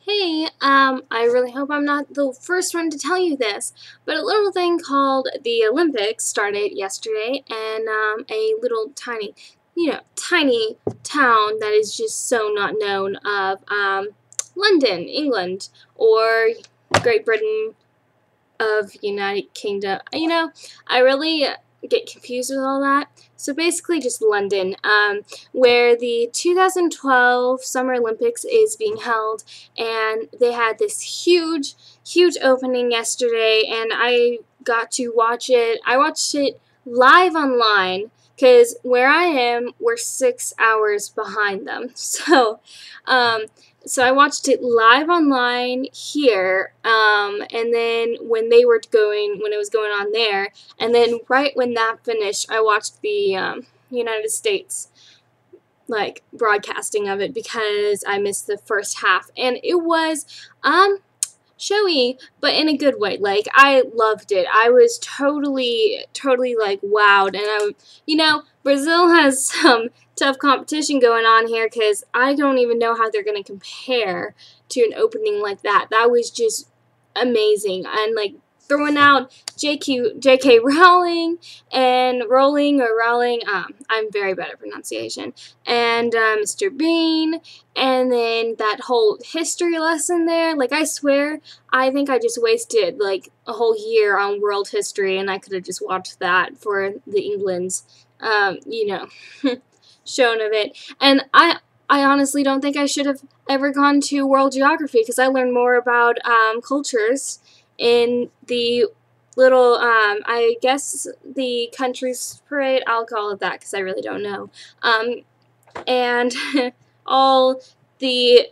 Hey, I really hope I'm not the first one to tell you this, but a little thing called the Olympics started yesterday, and a little tiny town that is just so not known of London, England, or Great Britain of United Kingdom. I really get confused with all that. So basically, just London, where the 2012 Summer Olympics is being held, and they had this huge opening yesterday, and I got to watch it. I watched it live online because where I am, we're 6 hours behind them. So I watched it live online here, and then when it was going on there, and then right when that finished, I watched the United States broadcasting of it because I missed the first half, and it was showy, but in a good way. Like, I loved it. I was totally like wowed, and Brazil has some tough competition going on here because I don't even know how they're going to compare to an opening like that. That was just amazing, and like throwing out J.K. Rowling and Rowling. I'm very bad at pronunciation. And Mr. Bean, and then that whole history lesson there. Like, I swear, I think I just wasted like a whole year on world history, and I could have just watched that for the England's, shown of it. And I honestly don't think I should have ever gone to world geography because I learned more about cultures in the little, I guess the country's parade. I'll call it that because I really don't know. And all the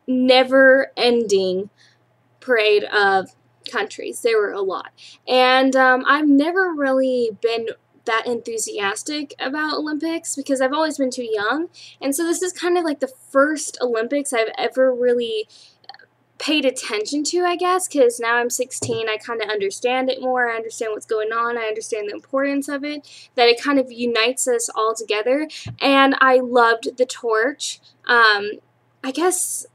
never-ending parade of countries. There were a lot. And I've never really been that enthusiastic about Olympics because I've always been too young. And so this is kind of like the first Olympics I've ever really paid attention to, I guess, because now I'm 16, I kind of understand it more, I understand what's going on, I understand the importance of it, that it kind of unites us all together, and I loved the torch. I guess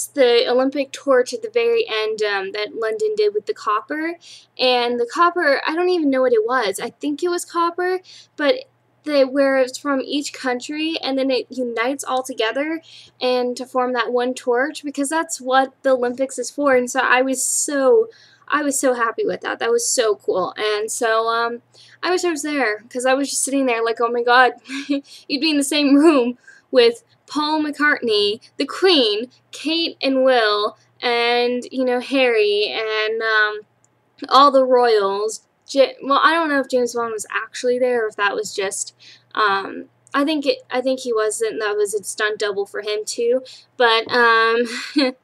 the Olympic torch at the very end that London did with the copper, and the copper, I don't even know what it was, I think it was copper, but where it's from each country, and then it unites all together and to form that one torch, because that's what the Olympics is for. And so I was so happy with that. That was so cool. And so I wish I was there, because I was just sitting there like, oh my god, you'd be in the same room with Paul McCartney, the Queen, Kate and Will, and Harry, and all the royals. Well, I don't know if James Bond was actually there or if that was just, I think he wasn't. That was a stunt double for him too. But the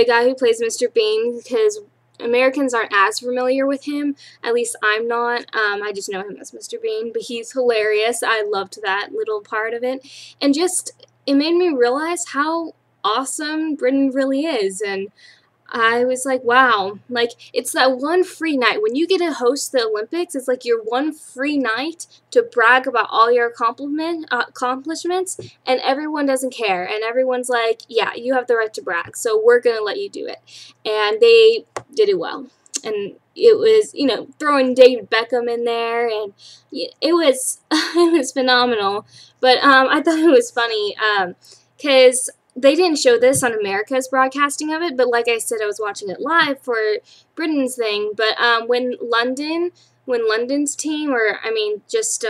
guy who plays Mr. Bean, because Americans aren't as familiar with him. At least I'm not. I just know him as Mr. Bean, but he's hilarious. I loved that little part of it, and just it made me realize how awesome Britain really is. And I was like, wow, like, it's that one free night. When you get to host the Olympics, it's like your one free night to brag about all your accomplishments, and everyone doesn't care. And everyone's like, yeah, you have the right to brag, so we're going to let you do it. And they did it well. And it was, throwing David Beckham in there, and it was, it was phenomenal. But I thought it was funny, because they didn't show this on America's broadcasting of it, but like I said, I was watching it live for Britain's thing. But when London's team, or I mean, just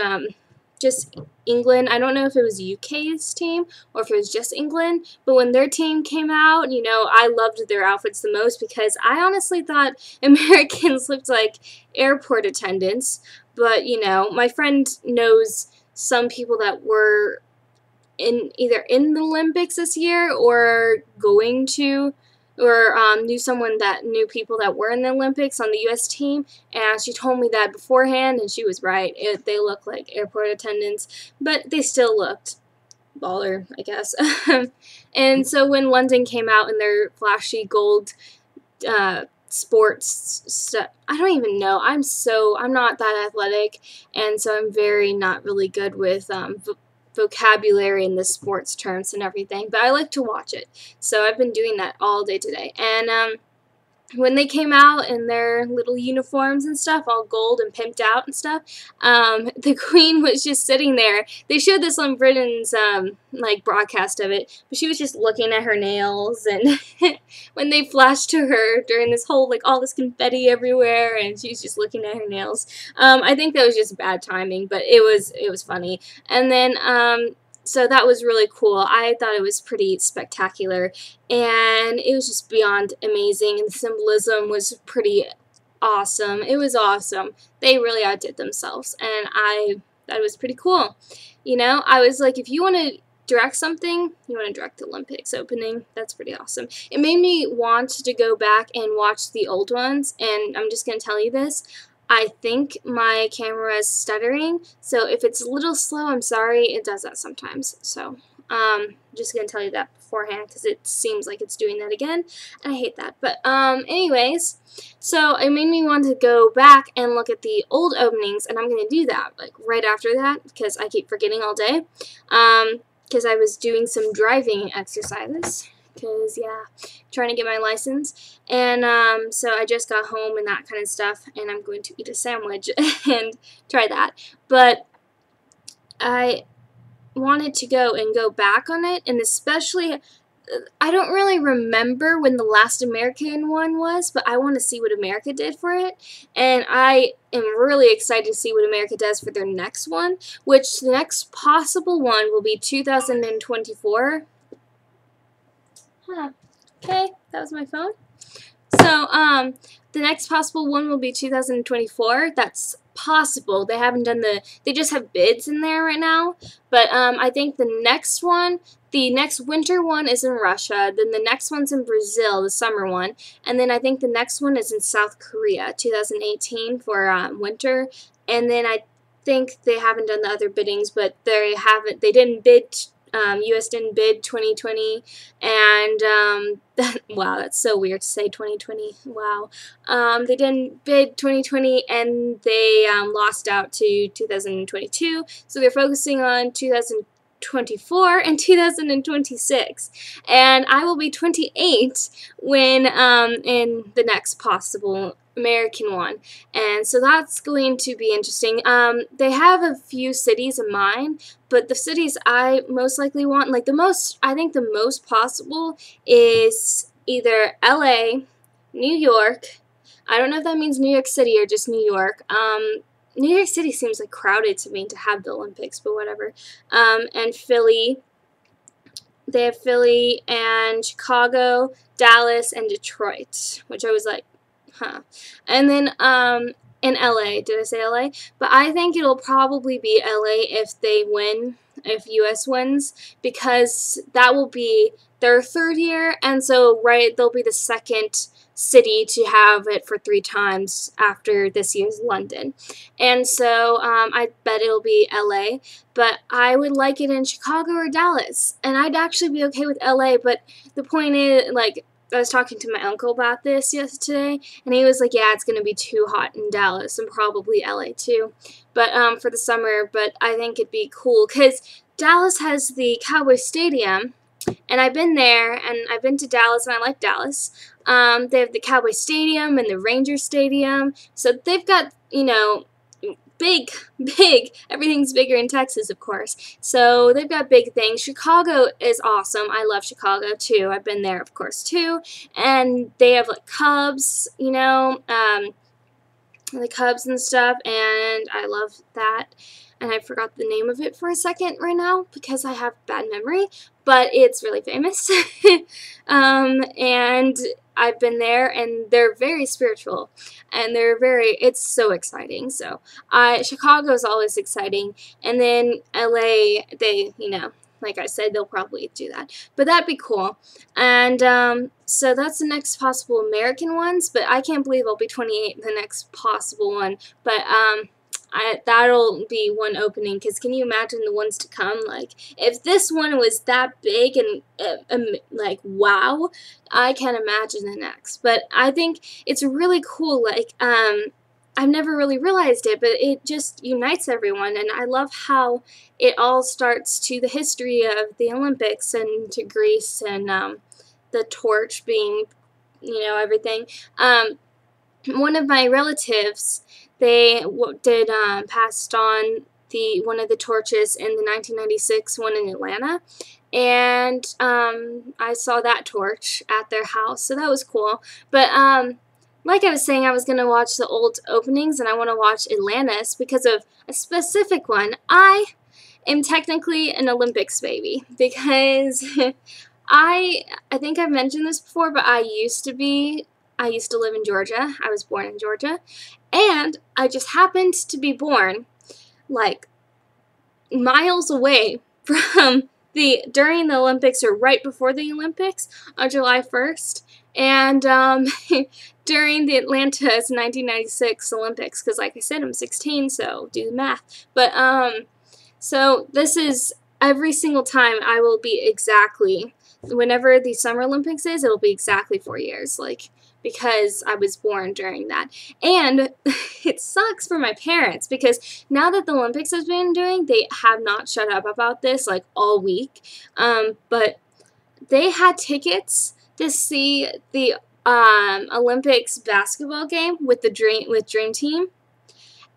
England, I don't know if it was UK's team or if it was just England, but when their team came out, I loved their outfits the most because I honestly thought Americans looked like airport attendants. But my friend knows some people that were either in the Olympics this year or going to, or knew people that were in the Olympics on the U.S. team, and she told me that beforehand, and she was right. They look like airport attendants, but they still looked baller, I guess. And so when London came out in their flashy gold sports stuff, I don't even know. I'm not that athletic, and so I'm very not really good with vocabulary and the sports terms and everything, but I like to watch it. So I've been doing that all day today. And when they came out in their little uniforms and stuff, all gold and pimped out and stuff, the queen was just sitting there. They showed this on Britain's like broadcast of it, but she was just looking at her nails, and when they flashed to her during this whole, like, all this confetti everywhere, and she was just looking at her nails. I think that was just bad timing, but it was funny. And then so that was really cool. I thought it was pretty spectacular, and it was just beyond amazing, and the symbolism was pretty awesome. It was awesome. They really outdid themselves, and I thought it was pretty cool. You know, I was like, if you want to direct something, you want to direct the Olympics opening, that's pretty awesome. It made me want to go back and watch the old ones, and I'm just going to tell you this. I think my camera is stuttering, so if it's a little slow, I'm sorry. It does that sometimes. So I'm just going to tell you that beforehand, because it seems like it's doing that again, and I hate that. But anyways, so it made me want to go back and look at the old openings, and I'm going to do that like right after that, because I keep forgetting all day, because I was doing some driving exercises. Because, yeah, trying to get my license, and so I just got home and that kind of stuff, and I'm going to eat a sandwich and try that, but I wanted to go back on it, and especially, I don't really remember when the last American one was, but I want to see what America did for it, and I am really excited to see what America does for their next one, which the next possible one will be 2024. Okay, that was my phone. So, the next possible one will be 2024. That's possible. They haven't done they just have bids in there right now. But, I think the next winter one is in Russia. Then the next one's in Brazil, the summer one. And then I think the next one is in South Korea, 2018 for, winter. And then I think they haven't done the other biddings, but they didn't bid. U.S. didn't bid 2020, and wow, that's so weird to say 2020. Wow, they didn't bid 2020, and they lost out to 2022. So they're focusing on 2024 and 2026, and I will be 28 when in the next possible American one, and so that's going to be interesting. They have a few cities in mind, but the cities I most likely want, like I think the most possible is either LA, New York. I don't know if that means New York City or just New York. New York City seems like crowded to me to have the Olympics, but whatever. And Philly. They have Philly and Chicago, Dallas, and Detroit, which I was like, huh. And then in LA, did I say LA? But I think it'll probably be LA if they win, if US wins, because that will be their third year, and so they'll be the second city to have it for 3 times after this year's London. And so I bet it'll be LA, but I would like it in Chicago or Dallas, and I'd actually be okay with LA, but the point is, like, I was talking to my uncle about this yesterday, and he was like, yeah, it's going to be too hot in Dallas, and probably LA too, but for the summer, but I think it'd be cool, because Dallas has the Cowboy Stadium, and I've been there, and I've been to Dallas, and I like Dallas. They have the Cowboy Stadium and the Ranger Stadium, so they've got, you know, big, everything's bigger in Texas, of course, so they've got big things. Chicago is awesome. I love Chicago, too. I've been there, of course, too, and they have, like, Cubs, you know, the Cubs and stuff, and I love that. And I forgot the name of it for a second right now because I have bad memory, but it's really famous. And I've been there, and they're very spiritual, and it's so exciting. So Chicago is always exciting, and then LA, they, you know, like I said, they'll probably do that, but that'd be cool. And so that's the next possible American ones, but I can't believe I'll be 28 the next possible one, but that'll be one opening, because can you imagine the ones to come? Like, if this one was that big and like, wow, I can't imagine the next. But I think it's really cool. Like, I I've never really realized it, but it just unites everyone, and I love how it all starts to the history of the Olympics and to Greece and the torch being, everything. One of my relatives, they passed on one of the torches in the 1996 one in Atlanta, and I saw that torch at their house, so that was cool. But like I was saying, I was going to watch the old openings, and I want to watch Atlantis because of a specific one. I am technically an Olympics baby because I think I've mentioned this before, but I used to live in Georgia. I was born in Georgia, and I just happened to be born like miles away from during the Olympics or right before the Olympics on July 1st, and during the Atlanta's 1996 Olympics, because like I said, I'm 16, so do the math. But so this is every single time I will be exactly, whenever the Summer Olympics is, it'll be exactly 4 years, like, because I was born during that. And it sucks for my parents because now that the Olympics has been doing, they have not shut up about this like all week. But they had tickets to see the Olympics basketball game with Dream Team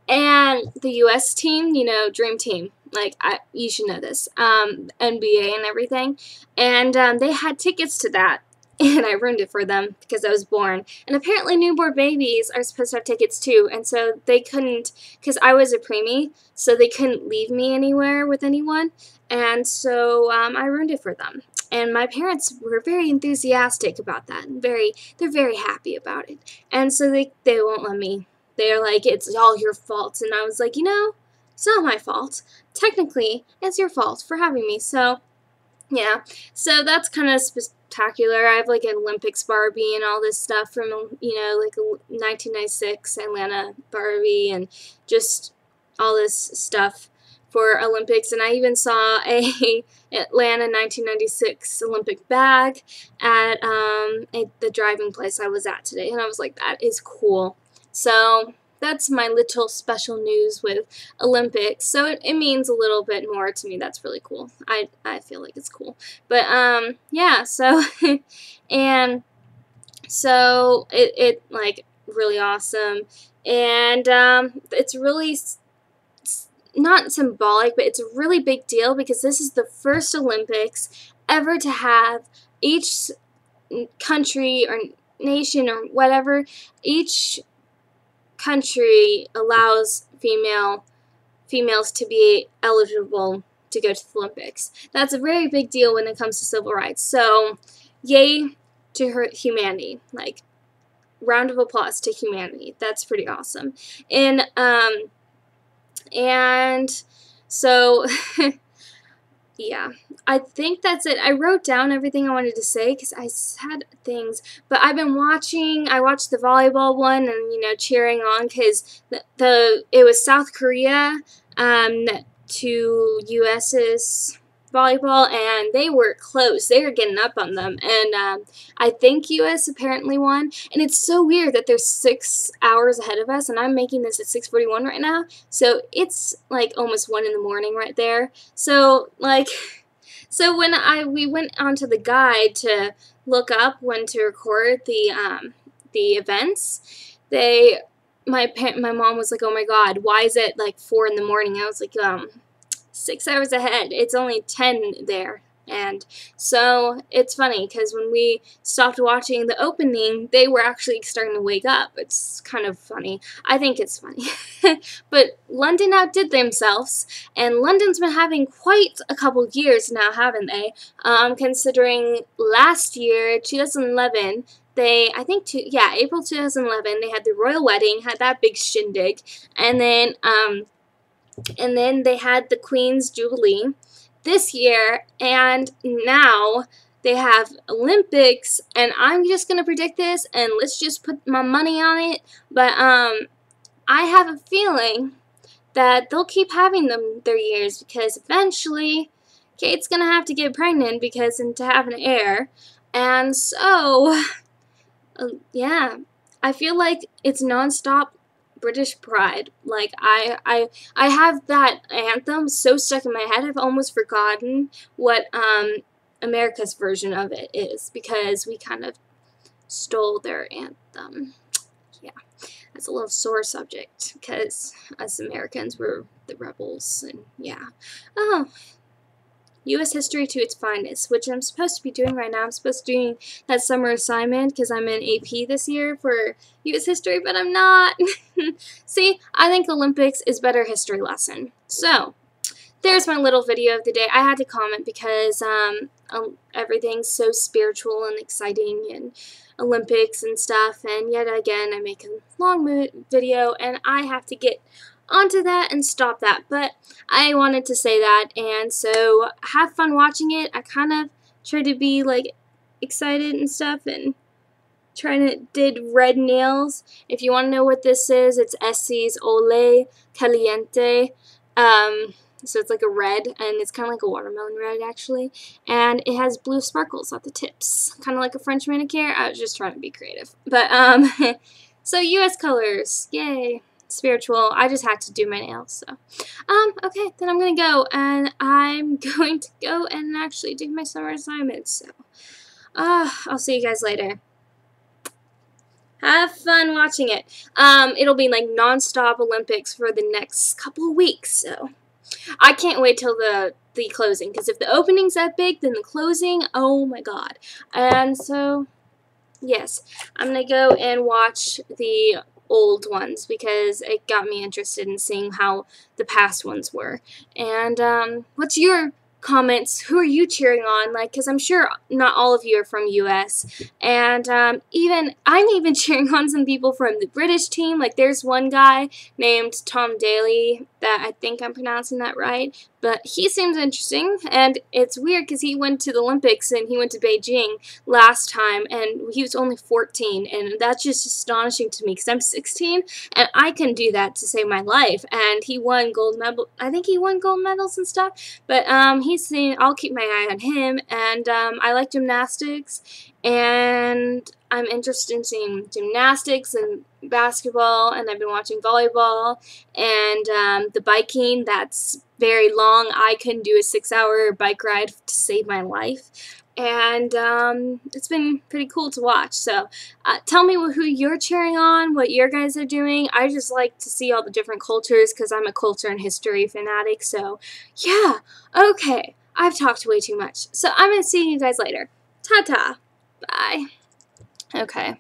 and the U.S. team, Dream Team. Like, you should know this, NBA and everything. And they had tickets to that. And I ruined it for them because I was born. And apparently newborn babies are supposed to have tickets too. And so they couldn't, because I was a preemie, so they couldn't leave me anywhere with anyone. And so I ruined it for them. And my parents were very enthusiastic about that. They're very happy about it. And so they won't let me. They're like, it's all your fault. And I was like, it's not my fault. Technically, it's your fault for having me. So, yeah. So that's kind of spectacular. I have like an Olympics Barbie and all this stuff from, like a 1996 Atlanta Barbie and just all this stuff for Olympics. And I even saw a Atlanta 1996 Olympic bag at the driving place I was at today. And I was like, that is cool. So that's my little special news with Olympics. So it means a little bit more to me. That's really cool. I feel like it's cool. But yeah, so and so it like really awesome. And it's really not symbolic, but it's a really big deal because this is the first Olympics ever to have each country or nation or whatever, each country allows females to be eligible to go to the Olympics. That's a very big deal when it comes to civil rights. So, yay to humanity. Like, round of applause to humanity. That's pretty awesome. And so, yeah, I think that's it. I wrote down everything I wanted to say because I said things, but I've been I watched the volleyball one and, cheering on because it was South Korea to U.S.'s volleyball, and they were close. They were getting up on them, and I think U.S. apparently won, and it's so weird that they're 6 hours ahead of us, and I'm making this at 6:41 right now, so it's like almost 1 in the morning right there. So like, so when we went onto the guide to look up when to record the events, my mom was like, oh my god, why is it like 4 in the morning? I was like, 6 hours ahead. It's only 10 there. And so it's funny because when we stopped watching the opening, they were actually starting to wake up. It's kind of funny. I think it's funny. But London outdid themselves, and London's been having quite a couple years now, haven't they? Considering last year, 2011, April 2011, they had the royal wedding, had that big shindig, and then they had the Queen's Jubilee this year, and now they have Olympics, and I'm just going to predict this, and let's just put my money on it, but I have a feeling that they'll keep having their years, because eventually Kate's going to have to get pregnant to have an heir, and so, yeah, I feel like it's nonstop British pride. Like, I have that anthem so stuck in my head, I've almost forgotten what America's version of it is, because we kind of stole their anthem. Yeah, that's a little sore subject, because us Americans were the rebels, and yeah. Oh, U.S. history to its finest, which I'm supposed to be doing right now. I'm supposed to be doing that summer assignment because I'm in AP this year for U.S. history, but I'm not. See, I think Olympics is better history lesson. So, there's my little video of the day. I had to comment because everything's so spiritual and exciting, and Olympics and stuff, and yet again I make a long video and I have to get onto that and stop that, but I wanted to say that, and so have fun watching it. I kind of tried to be like excited and stuff, and did red nails. If you want to know what this is, it's Essie's Ole Caliente. So it's like a red, and it's kind of like a watermelon red, actually. And it has blue sparkles at the tips. Kind of like a French manicure. I was just trying to be creative. But, so U.S. colors. Yay. Spiritual. I just had to do my nails, so. Okay, then I'm going to go. And I'm going to go and actually do my summer assignments, so. I'll see you guys later. Have fun watching it. It'll be like non-stop Olympics for the next couple of weeks, so. I can't wait till the closing, because if the opening's that big, then the closing, oh my god. And so, yes, I'm going to go and watch the old ones, because it got me interested in seeing how the past ones were. And what's your comments? Who are you cheering on? Like, because I'm sure not all of you are from U.S. And I'm even cheering on some people from the British team. Like, there's one guy named Tom Daly that I think I'm pronouncing that right, but he seems interesting. And it's weird because he went to the Olympics and he went to Beijing last time, and he was only 14, and that's just astonishing to me because I'm 16 and I can do that to save my life. And he won gold medal. I think he won gold medals and stuff. But I'll keep my eye on him, and I like gymnastics, and I'm interested in seeing gymnastics and basketball, and I've been watching volleyball, and the biking, that's very long. I can do a 6-hour bike ride to save my life, and it's been pretty cool to watch. So tell me who you're cheering on, what your guys are doing. I just like to see all the different cultures because I'm a culture and history fanatic. So yeah, okay, I've talked way too much. So I'm going to see you guys later. Ta-ta. Bye. Okay. I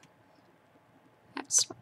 have to stop.